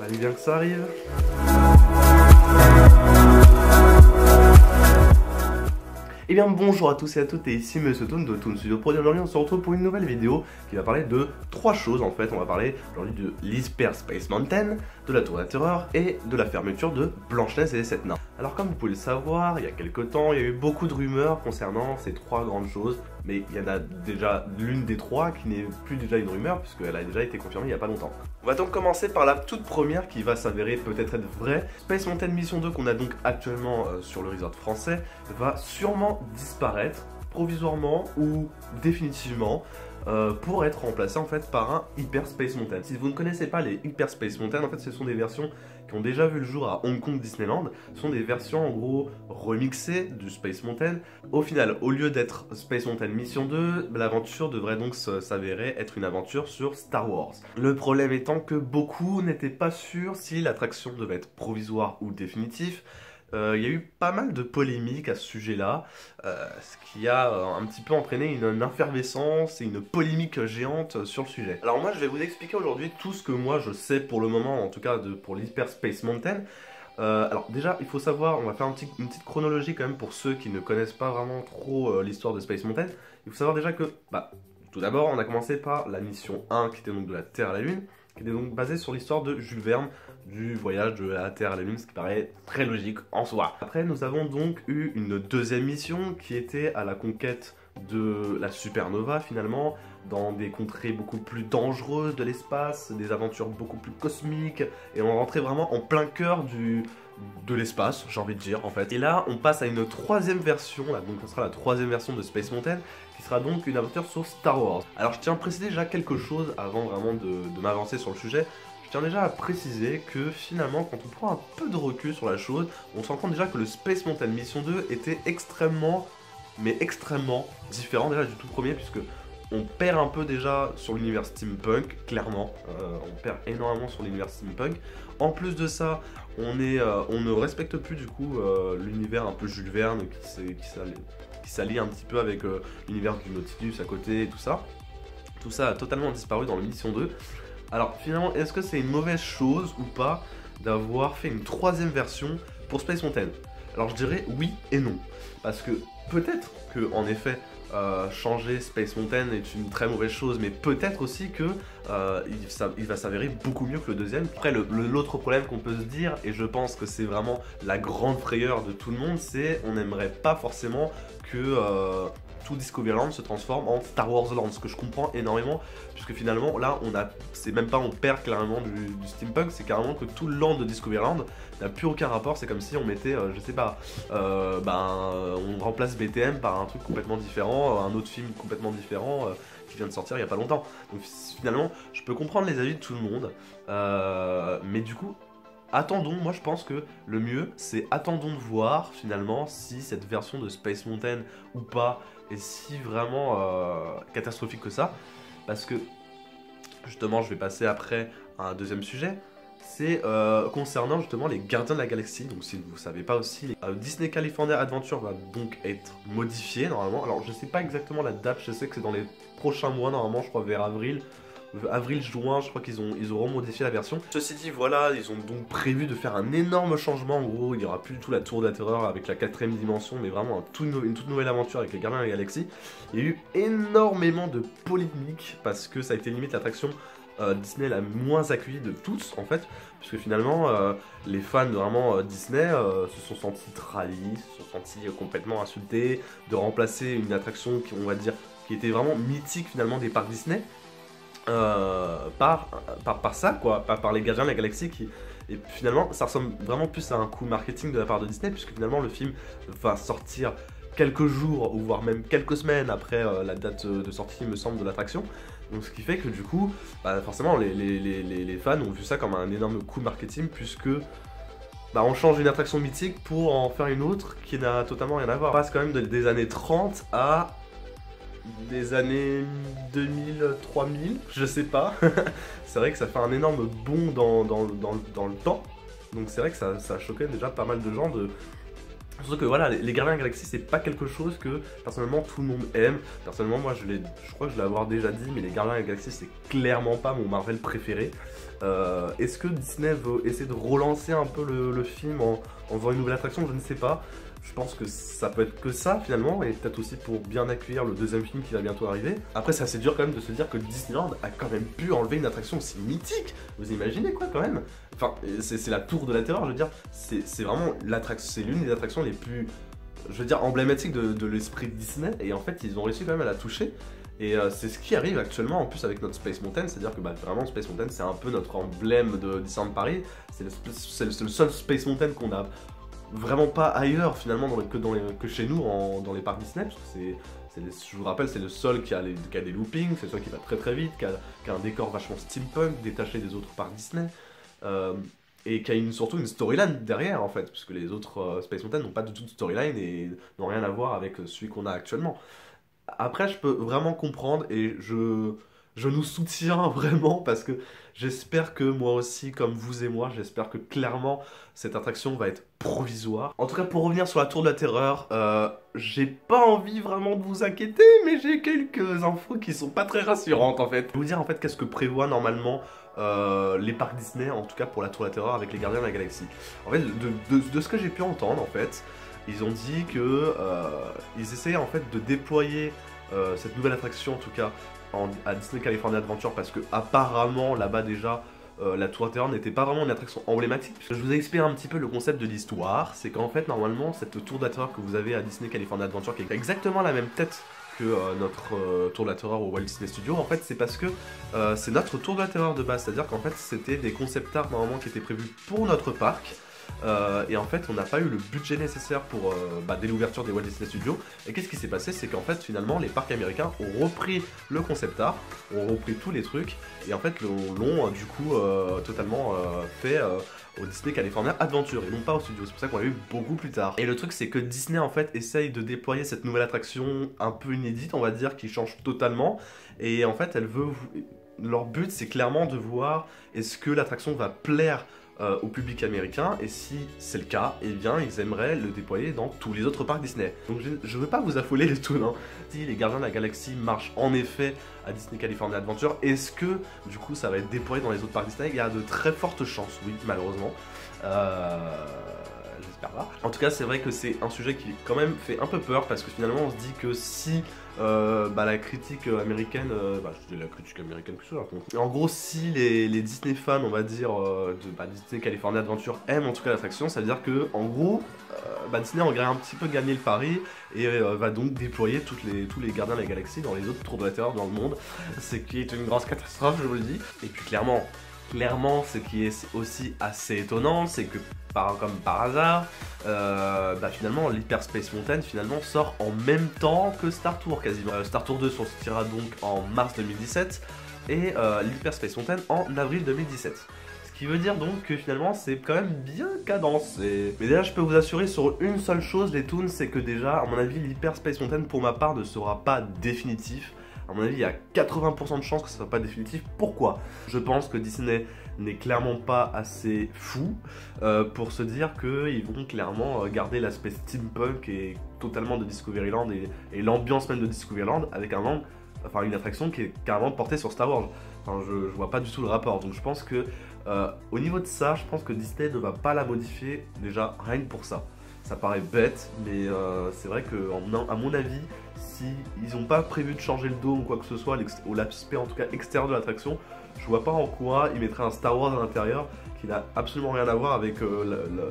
Fallait bien que ça arrive. Et bien bonjour à tous et à toutes, et ici Monsieur Toon de Toon Studio Pro. Aujourd'hui on se retrouve pour une nouvelle vidéo qui va parler de trois choses en fait. On va parler aujourd'hui de l'Hyper Space Mountain, de la Tour de la Terreur et de la fermeture de Blanche-Neige et les 7 Nains. Alors comme vous pouvez le savoir, il y a quelques temps il y a eu beaucoup de rumeurs concernant ces trois grandes choses. Mais il y en a déjà l'une des trois qui n'est plus déjà une rumeur puisqu'elle a déjà été confirmée il n'y a pas longtemps. On va donc commencer par la toute première qui va s'avérer peut-être être vraie. Space Mountain Mission 2 qu'on a donc actuellement sur le resort français va sûrement disparaître provisoirement ou définitivement pour être remplacé en fait par un Hyper Space Mountain. Si vous ne connaissez pas les Hyper Space Mountain, en fait ce sont des versions qui ont déjà vu le jour à Hong Kong Disneyland. Ce sont des versions en gros remixées du Space Mountain. Au final, au lieu d'être Space Mountain Mission 2, l'aventure devrait donc s'avérer être une aventure sur Star Wars. Le problème étant que beaucoup n'étaient pas sûrs si l'attraction devait être provisoire ou définitive. Il y a eu pas mal de polémiques à ce sujet-là, ce qui a un petit peu entraîné une effervescence et une polémique géante sur le sujet. Alors moi je vais vous expliquer aujourd'hui tout ce que moi je sais pour le moment, en tout cas pour l'Hyper Space Mountain. Alors déjà il faut savoir, on va faire une petite chronologie quand même pour ceux qui ne connaissent pas vraiment trop l'histoire de Space Mountain. Il faut savoir déjà que, tout d'abord on a commencé par la mission 1 qui était donc de la Terre à la Lune, qui était donc basée sur l'histoire de Jules Verne, du voyage de la Terre à la Lune, ce qui paraît très logique en soi. Après, nous avons donc eu une deuxième mission qui était à la conquête de la supernova finalement, dans des contrées beaucoup plus dangereuses de l'espace, des aventures beaucoup plus cosmiques, et on rentrait vraiment en plein cœur de l'espace, j'ai envie de dire en fait. Et là, on passe à une troisième version, là, donc ce sera la troisième version de Space Mountain, qui sera donc une aventure sur Star Wars. Alors je tiens à préciser déjà quelque chose avant vraiment de m'avancer sur le sujet. Je tiens déjà à préciser que finalement, quand on prend un peu de recul sur la chose, on se rend compte déjà que le Space Mountain Mission 2 était extrêmement, mais extrêmement différent déjà du tout premier, puisque on perd un peu déjà sur l'univers steampunk, clairement. On perd énormément sur l'univers steampunk. En plus de ça, on ne respecte plus du coup l'univers un peu Jules Verne qui s'allie un petit peu avec l'univers du Nautilus à côté et tout ça. Tout ça a totalement disparu dans le Mission 2. Alors finalement, est-ce que c'est une mauvaise chose ou pas d'avoir fait une troisième version pour Space Mountain? Alors je dirais oui et non. Parce que peut-être que en effet, changer Space Mountain est une très mauvaise chose, mais peut-être aussi que il va s'avérer beaucoup mieux que le deuxième. Après, l'autre problème qu'on peut se dire, et je pense que c'est vraiment la grande frayeur de tout le monde, c'est on n'aimerait pas forcément que tout Discoveryland se transforme en Star Wars Land, ce que je comprends énormément, puisque finalement là c'est même pas on perd clairement du steampunk, c'est carrément que tout le land de Discoveryland n'a plus aucun rapport. C'est comme si on mettait, je sais pas, on remplace BTM par un truc complètement différent, un autre film complètement différent qui vient de sortir il y a pas longtemps. Donc finalement je peux comprendre les avis de tout le monde, mais du coup attendons, moi je pense que le mieux c'est attendons de voir finalement si cette version de Space Mountain ou pas est si vraiment catastrophique que ça, parce que justement je vais passer après à un deuxième sujet, c'est concernant justement les Gardiens de la Galaxie. Donc si vous ne savez pas aussi, Disney California Adventure va donc être modifié normalement. Alors je sais pas exactement la date, je sais que c'est dans les prochains mois normalement, je crois vers avril-juin, je crois qu'ils auront modifié la version. Ceci dit, voilà, ils ont donc prévu de faire un énorme changement. En gros, il n'y aura plus du tout la Tour de la Terreur avec la 4ème dimension, mais vraiment une toute nouvelle aventure avec les Gardiens de la Galaxie. Il y a eu énormément de polémiques parce que ça a été limite l'attraction Disney la moins accueillie de tous en fait, puisque finalement les fans vraiment Disney se sont sentis trahis, se sont sentis complètement insultés de remplacer une attraction on va dire qui était vraiment mythique finalement des parcs Disney. Par ça quoi, par les Gardiens de la Galaxie et finalement ça ressemble vraiment plus à un coup marketing de la part de Disney, puisque finalement le film va sortir quelques jours ou voire même quelques semaines après la date de sortie il me semble de l'attraction. Donc ce qui fait que du coup forcément les fans ont vu ça comme un énorme coup marketing, puisque on change une attraction mythique pour en faire une autre qui n'a totalement rien à voir. On passe quand même des années 30 à des années 2000, 3000, je sais pas. C'est vrai que ça fait un énorme bond dans le temps. Donc c'est vrai que ça a choqué déjà pas mal de gens Surtout que voilà, les Gardiens de la Galaxie, c'est pas quelque chose que personnellement tout le monde aime. Personnellement, moi je crois que je l'ai avoir déjà dit, mais les Gardiens de la Galaxie, c'est clairement pas mon Marvel préféré. Est-ce que Disney veut essayer de relancer un peu le film en faisant une nouvelle attraction? Je ne sais pas. Je pense que ça peut être que ça finalement, et peut-être aussi pour bien accueillir le deuxième film qui va bientôt arriver. Après, c'est assez dur quand même de se dire que Disneyland a quand même pu enlever une attraction aussi mythique. Vous imaginez quoi quand même? Enfin, c'est la tour de la terreur, je veux dire, c'est vraiment l'attraction, c'est l'une des attractions les plus, je veux dire, emblématiques de l'esprit de Disney, et en fait, ils ont réussi quand même à la toucher. Et c'est ce qui arrive actuellement en plus avec notre Space Mountain, c'est-à-dire que vraiment Space Mountain c'est un peu notre emblème de Disneyland Paris, c'est le seul Space Mountain qu'on a vraiment pas ailleurs finalement que chez nous dans les parcs Disney, parce que je vous rappelle, c'est le seul qui a des loopings, c'est le seul qui va très très vite, qui a un décor vachement steampunk, détaché des autres parcs Disney, et qui a surtout une storyline derrière en fait, puisque les autres Space Mountain n'ont pas du tout de storyline et n'ont rien à voir avec celui qu'on a actuellement. Après, je peux vraiment comprendre et je nous soutiens vraiment parce que j'espère que moi aussi, comme vous et moi, j'espère que clairement cette attraction va être provisoire. En tout cas, pour revenir sur la Tour de la Terreur, j'ai pas envie vraiment de vous inquiéter, mais j'ai quelques infos qui sont pas très rassurantes en fait. Je vais vous dire en fait qu'est-ce que prévoit normalement les parcs Disney, en tout cas pour la Tour de la Terreur avec les Gardiens de la Galaxie. En fait, de ce que j'ai pu entendre en fait, ils ont dit que ils essayaient en fait de déployer cette nouvelle attraction en tout cas à Disney California Adventure, parce que apparemment là-bas déjà la Tour de la Terreur n'était pas vraiment une attraction emblématique. Je vous ai expliqué un petit peu le concept de l'histoire, c'est qu'en fait normalement cette Tour de la Terreur que vous avez à Disney California Adventure, qui est exactement la même tête que notre Tour de la Terreur au Walt Disney Studios, en fait c'est parce que c'est notre Tour de la Terreur de base, c'est-à-dire qu'en fait c'était des concept art normalement qui étaient prévus pour notre parc. Et en fait on n'a pas eu le budget nécessaire pour dès l'ouverture des Walt Disney Studios. Et qu'est-ce qui s'est passé? C'est qu'en fait finalement les parcs américains ont repris le concept art, ont repris tous les trucs, et en fait l'ont du coup totalement fait au Disney California Adventure et non pas au studio. C'est pour ça qu'on l'a eu beaucoup plus tard. Et le truc c'est que Disney en fait essaye de déployer cette nouvelle attraction un peu inédite, on va dire, qui change totalement. Et en fait leur but c'est clairement de voir est-ce que l'attraction va plaire au public américain, et si c'est le cas, eh bien ils aimeraient le déployer dans tous les autres parcs Disney. Donc je veux pas vous affoler les tout, hein. Si les Gardiens de la Galaxie marchent en effet à Disney California Adventure, est-ce que du coup ça va être déployé dans les autres parcs Disney? Il y a de très fortes chances, oui, malheureusement. J'espère pas. En tout cas, c'est vrai que c'est un sujet qui quand même fait un peu peur, parce que finalement on se dit que si la critique américaine, je dis la critique américaine, que ça. En gros, si les Disney fans, on va dire, de Disney California Adventure aiment en tout cas l'attraction, ça veut dire que en gros, Disney aurait un petit peu gagné le pari et va donc déployer tous les Gardiens de la Galaxie dans les autres Tours de la Terreur dans le monde, ce qui est une grosse catastrophe, je vous le dis. Et puis clairement, ce qui est aussi assez étonnant, c'est que comme par hasard, finalement l'Hyperspace Mountain finalement sort en même temps que Star Tour quasiment. Star Tour 2 sortira donc en mars 2017 et l'Hyperspace Mountain en avril 2017. Ce qui veut dire donc que finalement c'est quand même bien cadencé. Mais déjà je peux vous assurer sur une seule chose les toons, c'est que déjà à mon avis l'Hyperspace Mountain pour ma part ne sera pas définitif. À mon avis, il y a 80% de chances que ce ne soit pas définitif. Pourquoi? Je pense que Disney n'est clairement pas assez fou pour se dire qu'ils vont clairement garder l'aspect steampunk et totalement de Discoveryland et l'ambiance même de Discoveryland avec une attraction qui est carrément portée sur Star Wars. Enfin, je vois pas du tout le rapport. Donc je pense que au niveau de ça, je pense que Disney ne va pas la modifier déjà rien que pour ça. Ça paraît bête, mais c'est vrai que, à mon avis, si ils n'ont pas prévu de changer le dôme ou quoi que ce soit, ou l'aspect en tout cas extérieur de l'attraction, je vois pas en quoi ils mettraient un Star Wars à l'intérieur qui n'a absolument rien à voir avec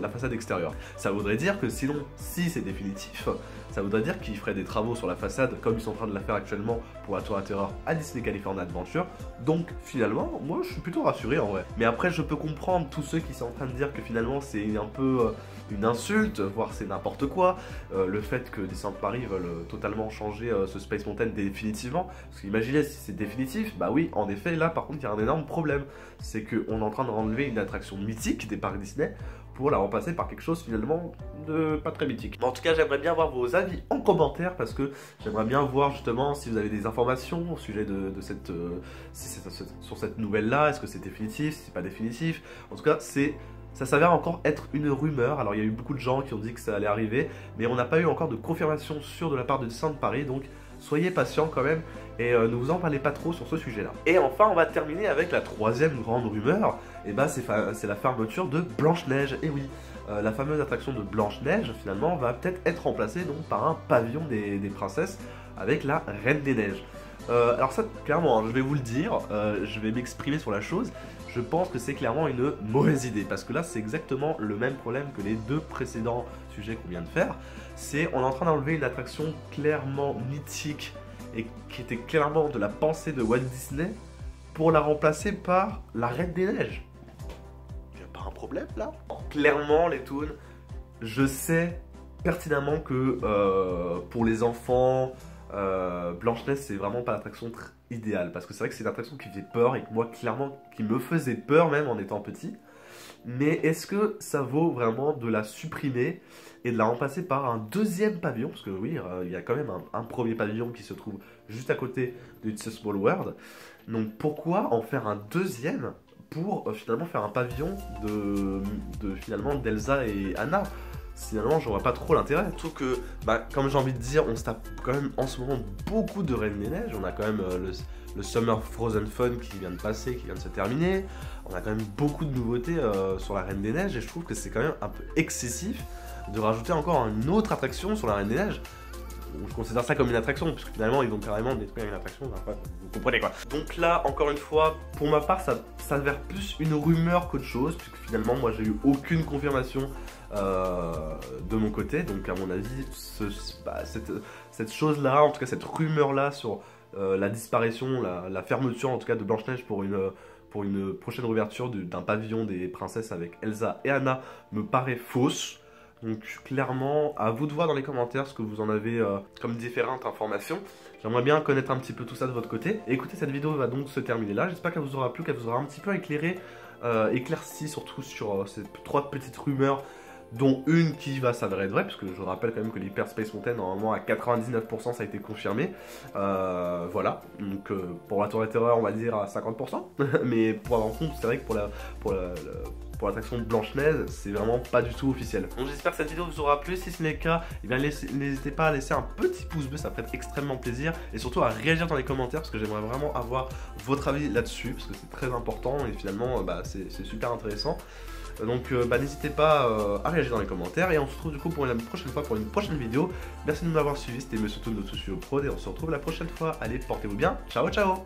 la façade extérieure. Ça voudrait dire que sinon, si c'est définitif, ça voudrait dire qu'ils feraient des travaux sur la façade comme ils sont en train de la faire actuellement pour la Tour de la Terreur à Disney California Adventure. Donc finalement, moi je suis plutôt rassuré en vrai. Mais après je peux comprendre tous ceux qui sont en train de dire que finalement c'est un peu une insulte, voire c'est n'importe quoi, le fait que Disneyland Paris veulent totalement changer ce Space Mountain définitivement. Parce qu'imaginez si c'est définitif, bah oui, en effet, là par contre il y a un énorme problème. C'est qu'on est en train de renlever une attraction mythique des parcs Disney pour la remplacer par quelque chose finalement de pas très mythique. Mais en tout cas, j'aimerais bien voir vos avis en commentaire, parce que j'aimerais bien voir justement si vous avez des informations au sujet de sur cette nouvelle là. Est-ce que c'est définitif, si c'est pas définitif? En tout cas, c'est Ça s'avère encore être une rumeur. Alors il y a eu beaucoup de gens qui ont dit que ça allait arriver, mais on n'a pas eu encore de confirmation sûre de la part de Disneyland Paris, donc soyez patients quand même et ne vous en parlez pas trop sur ce sujet-là. Et enfin, on va terminer avec la troisième grande rumeur, et bah c'est la fermeture de Blanche-Neige. Et oui, la fameuse attraction de Blanche-Neige finalement va peut-être être remplacée donc par un pavillon des princesses avec la Reine des Neiges. Alors ça, clairement, hein, je vais vous le dire, je vais m'exprimer sur la chose. Je pense que c'est clairement une mauvaise idée, parce que là c'est exactement le même problème que les deux précédents sujets qu'on vient de faire. C'est on est en train d'enlever une attraction clairement mythique et qui était clairement de la pensée de Walt Disney pour la remplacer par la Reine des Neiges. Il n'y a pas un problème là? Clairement les toons, je sais pertinemment que pour les enfants, Blanche-Neige c'est vraiment pas l'attraction idéale, parce que c'est vrai que c'est une attraction qui fait peur et que moi clairement qui me faisait peur même en étant petit. Mais est-ce que ça vaut vraiment de la supprimer et de la remplacer par un deuxième pavillon? Parce que oui, il y a quand même un premier pavillon qui se trouve juste à côté de It's a Small World. Donc pourquoi en faire un deuxième pour finalement faire un pavillon finalement d'Elsa et Anna? Finalement, je vois pas trop l'intérêt. Surtout que, comme j'ai envie de dire, on se tape quand même en ce moment beaucoup de Reine des Neiges. On a quand même le Summer Frozen Fun qui vient de passer, qui vient de se terminer. On a quand même beaucoup de nouveautés sur la Reine des Neiges et je trouve que c'est quand même un peu excessif de rajouter encore une autre attraction sur la Reine des Neiges. Je considère ça comme une attraction, puisque finalement ils vont carrément détruire une attraction, enfin, vous comprenez quoi. Donc là, encore une fois, pour ma part, ça s'avère plus une rumeur qu'autre chose, puisque finalement moi j'ai eu aucune confirmation de mon côté, donc à mon avis, cette chose-là, en tout cas cette rumeur-là sur la disparition, la fermeture en tout cas de Blanche-Neige pour une prochaine réouverture d'un pavillon des princesses avec Elsa et Anna me paraît fausse. Donc clairement, à vous de voir dans les commentaires ce que vous en avez comme différentes informations. J'aimerais bien connaître un petit peu tout ça de votre côté. Et écoutez, cette vidéo va donc se terminer là. J'espère qu'elle vous aura plu, qu'elle vous aura un petit peu éclairci surtout sur ces trois petites rumeurs, dont une qui va s'avérer être vraie, puisque je rappelle quand même que l'Hyper Space Mountain, normalement à 99% ça a été confirmé. Voilà, donc pour la Tour des Terreurs on va dire à 50%, mais pour avoir compte, c'est vrai que pour l'attraction de Blanche-Neige, c'est vraiment pas du tout officiel. Donc j'espère que cette vidéo vous aura plu. Si ce n'est le cas, eh bien n'hésitez pas à laisser un petit pouce bleu, ça ferait extrêmement plaisir. Et surtout à réagir dans les commentaires, parce que j'aimerais vraiment avoir votre avis là-dessus, parce que c'est très important et finalement c'est super intéressant. Donc n'hésitez pas à réagir dans les commentaires. Et on se retrouve du coup pour la prochaine fois, pour une prochaine vidéo. Merci de m'avoir suivi, c'était Monsieur Toon de Studio Prod. Et on se retrouve la prochaine fois. Allez, portez-vous bien, ciao ciao.